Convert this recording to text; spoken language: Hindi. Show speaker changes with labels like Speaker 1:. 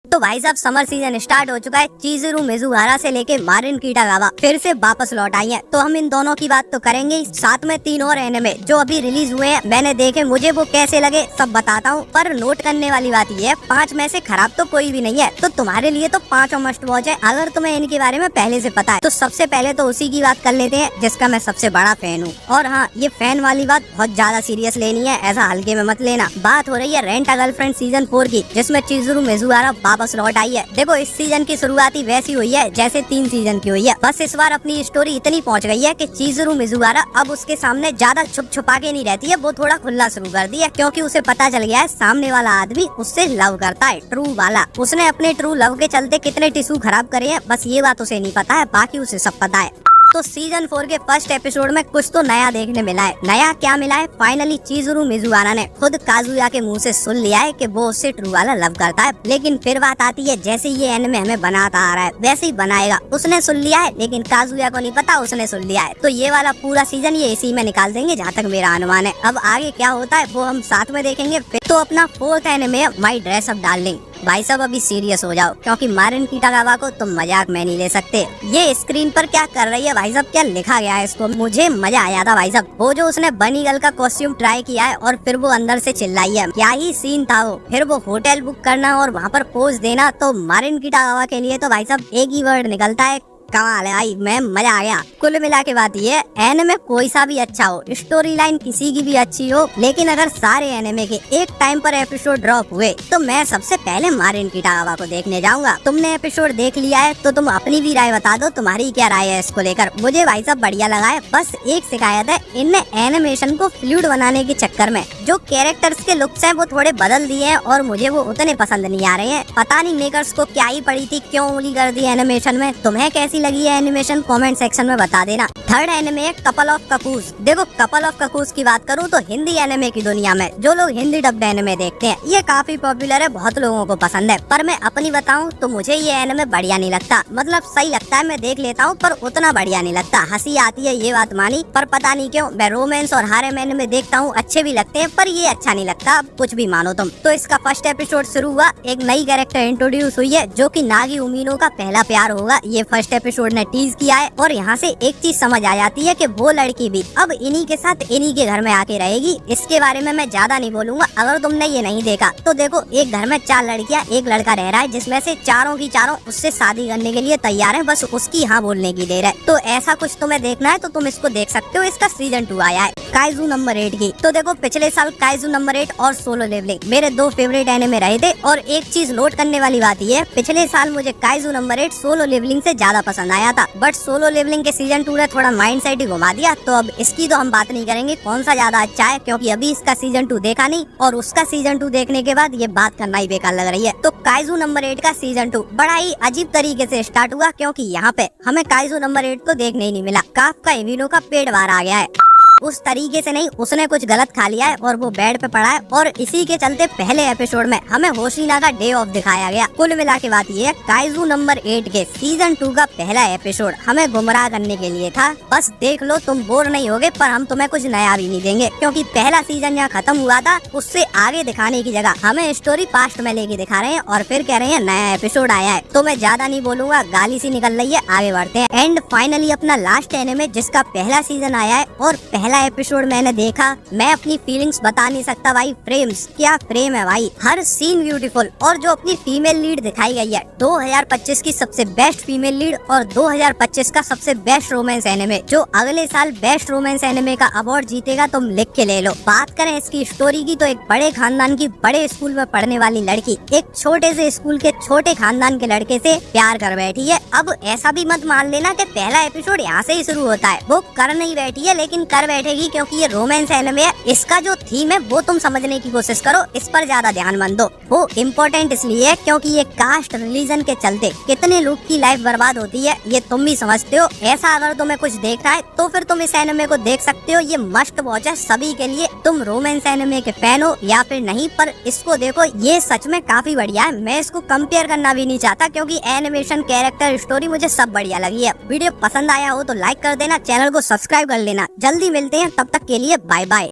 Speaker 1: तो भाई साहब समर सीजन स्टार्ट हो चुका है। चिज़ुरू मिज़ुहारा से लेके मारिन किटागावा फिर से वापस लौट आई हैं। तो हम इन दोनों की बात तो करेंगे, साथ में 3 और एनिमे जो अभी रिलीज हुए हैं मैंने देखे, मुझे वो कैसे लगे सब बताता हूँ। पर नोट करने वाली बात ये है 5 में से खराब तो कोई भी नहीं है। तो तुम्हारे लिए तो 5 मस्ट वॉच है अगर तुम्हें इनके बारे में पहले से पता है। तो सबसे पहले तो उसी की बात कर लेते हैं जिसका मैं सबसे बड़ा फैन हूँ। और हाँ, ये फैन वाली बात बहुत ज्यादा सीरियस लेनी है, ऐसा हल्के में मत लेना। बात हो रही है रेंट अ गर्लफ्रेंड सीजन 4 की, जिसमें चिज़ुरू मिज़ुहारा वापस लौट आई है। देखो इस सीजन की शुरुआत ही वैसी हुई है जैसे 3 सीजन की हुई है। बस इस बार अपनी स्टोरी इतनी पहुंच गई है कि चिज़ुरू मिज़ुहारा अब उसके सामने ज्यादा छुप छुपा के नहीं रहती है, वो थोड़ा खुला शुरू कर दिया, क्योंकि उसे पता चल गया है सामने वाला आदमी उससे लव करता है, ट्रू वाला। उसने अपने ट्रू लव के चलते कितने टिश्यू खराब करे हैं बस ये बात उसे नहीं पता है, बाकी उसे सब पता है। तो सीजन 4 के फर्स्ट एपिसोड में कुछ तो नया देखने मिला है। नया क्या मिला है? फाइनली चिज़ुरू मिज़ुहारा ने खुद काजुया के मुंह से सुन लिया है कि वो उससे ट्रू वाला लव करता है। लेकिन फिर बात आती है जैसे ये एनिमे हमें बनाता आ रहा है वैसे ही बनाएगा। उसने सुन लिया है लेकिन काजुया को नहीं पता उसने सुन लिया है। तो ये वाला पूरा सीजन ये इसी में निकाल देंगे जहाँ तक मेरा अनुमान है। अब आगे क्या होता है वो हम साथ में देखेंगे। फिर तो अपना 4th anime my dress up darling. भाई साहब अभी सीरियस हो जाओ, क्योंकि मारिन किटागावा को तुम मजाक में नहीं ले सकते। ये स्क्रीन पर क्या कर रही है भाई साहब, क्या लिखा गया है इसको, मुझे मजा आया था भाई साहब। वो जो उसने बनी गर्ल का कॉस्ट्यूम ट्राई किया है और फिर वो अंदर से चिल्लाई है, क्या ही सीन था वो। फिर वो होटल बुक करना और वहाँ पर पोज देना, तो मारिन किटागावा के लिए तो भाई साहब एक ही वर्ड निकलता है, कमाल है भाई, मैं मजा आ गया। कुल मिला के बात ये एनिमे कोई सा भी अच्छा हो, स्टोरी लाइन किसी की भी अच्छी हो, लेकिन अगर सारे एनिमे के एक टाइम पर एपिसोड ड्रॉप हुए तो मैं सबसे पहले मारिन किटागावा को देखने जाऊंगा। तुमने एपिसोड देख लिया है तो तुम अपनी भी राय बता दो, तुम्हारी क्या राय है इसको लेकर। मुझे भाई साहब बढ़िया लगा है, बस एक शिकायत है, इनने एनिमेशन को फ्लूइड बनाने के चक्कर में जो कैरेक्टर्स के लुक्स हैं वो थोड़े बदल दिए हैं और मुझे वो उतने पसंद नहीं आ रहे हैं। पता नहीं मेकर्स को क्या ही पड़ी थी, क्यों उंगली कर दी एनिमेशन में। तुम्हें कैसी लगी है एनिमेशन कमेंट सेक्शन में बता देना। थर्ड एनिमे है कपल ऑफ ककूस। देखो कपल ऑफ ककूस की बात करूं तो हिंदी एनिमे की दुनिया में जो लोग हिंदी डब्ड एनिमे देखते हैं ये काफी पॉपुलर है, बहुत लोगों को पसंद है। पर मैं अपनी बताऊं तो मुझे ये एनिमे बढ़िया नहीं लगता। मतलब सही लगता है, मैं देख लेता हूं, पर उतना बढ़िया नहीं लगता। हंसी आती है ये बात मानी, पर पता नहीं क्यों मैं रोमांस और हारेम एनिमे देखता हूँ, अच्छे भी लगते हैं, पर ये अच्छा नहीं लगता, कुछ भी मानो तुम। तो इसका फर्स्ट एपिसोड शुरू हुआ, एक नई कैरेक्टर इंट्रोड्यूस हुई है जो की नागी उमीनो का पहला प्यार होगा, ये फर्स्ट एपिसोड ने टीज किया है। और यहाँ से एक चीज समझ आ जाती है कि वो लड़की भी अब इन्हीं के साथ इन्हीं के घर में आके रहेगी। इसके बारे में मैं ज्यादा नहीं बोलूंगा, अगर तुमने ये नहीं देखा तो देखो, एक घर में 4 लड़कियां एक लड़का रह रहा है, जिसमें से चारों की चारों उससे शादी करने के लिए तैयार है, बस उसकी हाँ बोलने की देर है। तो ऐसा कुछ तुम्हें देखना है तो तुम इसको देख सकते हो। इसका सीजन 2 आया है काइजू नंबर 8 की। तो देखो पिछले साल काइजू नंबर 8 और सोलो लेवलिंग मेरे 2 फेवरेट एनिमे रहे थे। और एक चीज नोट करने वाली बात ये है, पिछले साल मुझे काइजू नंबर 8 सोलो लेवलिंग से ज्यादा पसंद आया था, बट सोलो लेवलिंग के सीजन 2 ने थोड़ा माइंड सेट ही घुमा दिया। तो अब इसकी तो हम बात नहीं करेंगे कौन सा ज्यादा अच्छा है, क्योंकि अभी इसका सीजन 2 देखा नहीं और उसका सीजन 2 देखने के बाद ये बात करना ही बेकार लग रही है। तो काइजू नंबर 8 का सीजन 2 बड़ा ही अजीब तरीके से स्टार्ट हुआ, क्योंकि यहाँ पे हमें काइजू नंबर 8 को देखने ही नहीं मिला। काफ का इमिनो का पेट बाहर आ गया है, उस तरीके से नहीं, उसने कुछ गलत खा लिया है और वो बेड पे पड़ा है। और इसी के चलते पहले एपिसोड में हमें होशिना का डे ऑफ दिखाया गया। कुल मिला के बात ये है, काइजू नंबर 8 के सीजन 2 का पहला एपिसोड हमें गुमराह करने के लिए था। बस देख लो, तुम बोर नहीं होगे, पर हम तुम्हें कुछ नया भी नहीं देंगे, क्योंकि पहला सीजन यहाँ खत्म हुआ था, उससे आगे दिखाने की जगह हमें स्टोरी पास्ट में लेके दिखा रहे हैं और फिर कह रहे हैं नया एपिसोड आया है। तो मैं ज्यादा नहीं बोलूंगा, गाली सी निकल रही है, आगे बढ़ते हैं। एंड फाइनली अपना लास्ट एनिमे जिसका पहला सीजन आया है और पहला एपिसोड मैंने देखा, मैं अपनी फीलिंग्स बता नहीं सकता भाई। फ्रेम्स, क्या फ्रेम है भाई, हर सीन ब्यूटीफुल। और जो अपनी फीमेल लीड दिखाई गई है, 2025 की सबसे बेस्ट फीमेल लीड और 2025 का सबसे बेस्ट रोमांस एनिमे, जो अगले साल बेस्ट रोमांस एनिमे का अवार्ड जीतेगा, तुम लिख के ले लो। बात करें इसकी स्टोरी की तो एक बड़े खानदान की बड़े स्कूल में पढ़ने वाली लड़की एक छोटे से स्कूल के छोटे खानदान के लड़के से प्यार कर बैठी है। अब ऐसा भी मत मान लेना कि पहला एपिसोड यहाँ से ही शुरू होता है, वो कर नहीं बैठी है, लेकिन कर बैठेगी, क्योंकि ये रोमांस एनिमे है। इसका जो थीम है वो तुम समझने की कोशिश करो, इस पर ज्यादा ध्यान मत दो। वो इम्पोर्टेंट इसलिए है क्योंकि ये कास्ट रिलीजन के चलते कितने लोग की लाइफ बर्बाद होती है, ये तुम भी समझते हो। ऐसा अगर तुम्हें कुछ देखना है तो फिर तुम इस एनिमे को देख सकते हो, ये मस्ट वॉच है सभी के लिए। तुम रोमांस एनिमे के फैन हो या फिर नहीं, पर इसको देखो, ये सच में काफी बढ़िया है। मैं इसको कंपेयर करना भी नहीं चाहता, क्योंकि एनिमेशन, कैरेक्टर, स्टोरी मुझे सब बढ़िया लगी है। वीडियो पसंद आया हो तो लाइक कर देना, चैनल को सब्सक्राइब कर लेना। जल्दी मिलते हैं, तब तक के लिए बाय बाय।